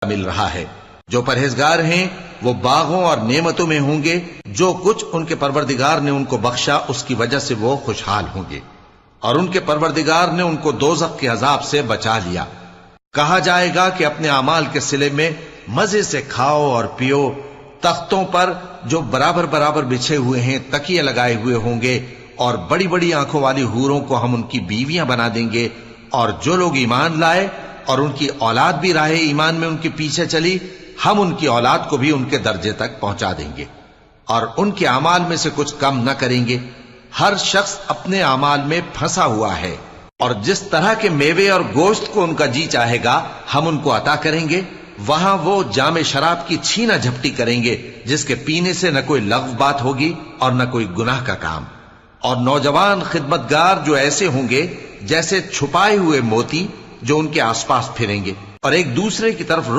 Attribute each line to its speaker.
Speaker 1: مل رہا ہے۔ جو پرہیزگار ہیں وہ باغوں اور نعمتوں میں ہوں گے، جو کچھ ان کے پروردگار نے ان کو بخشا اس کی وجہ سے وہ خوشحال ہوں گے، اور ان کے پروردگار نے ان کو دوزخ کے عذاب سے بچا لیا۔ کہا جائے گا کہ اپنے اعمال کے صلے میں مزے سے کھاؤ اور پیو، تختوں پر جو برابر برابر بچھے ہوئے ہیں تکیے لگائے ہوئے ہوں گے، اور بڑی بڑی آنکھوں والی حوروں کو ہم ان کی بیویاں بنا دیں گے، اور جو لوگ ایمان لائے اور ان کی اولاد بھی راہ ایمان میں ان کے پیچھے چلی، ہم ان کی اولاد کو بھی ان کے درجے تک پہنچا دیں گے، اور ان کے اعمال میں سے کچھ کم نہ کریں گے۔ ہر شخص اپنے اعمال میں پھنسا ہوا ہے، اور جس طرح کے میوے اور گوشت کو ان کا جی چاہے گا ہم ان کو عطا کریں گے۔ وہاں وہ جام شراب کی چھینا جھپٹی کریں گے، جس کے پینے سے نہ کوئی لغو بات ہوگی اور نہ کوئی گناہ کا کام۔ اور نوجوان خدمتگار جو ایسے ہوں گے جیسے چھپائے ہوئے موتی، جو ان کے آس پاس پھریں گے اور ایک دوسرے کی طرف رخ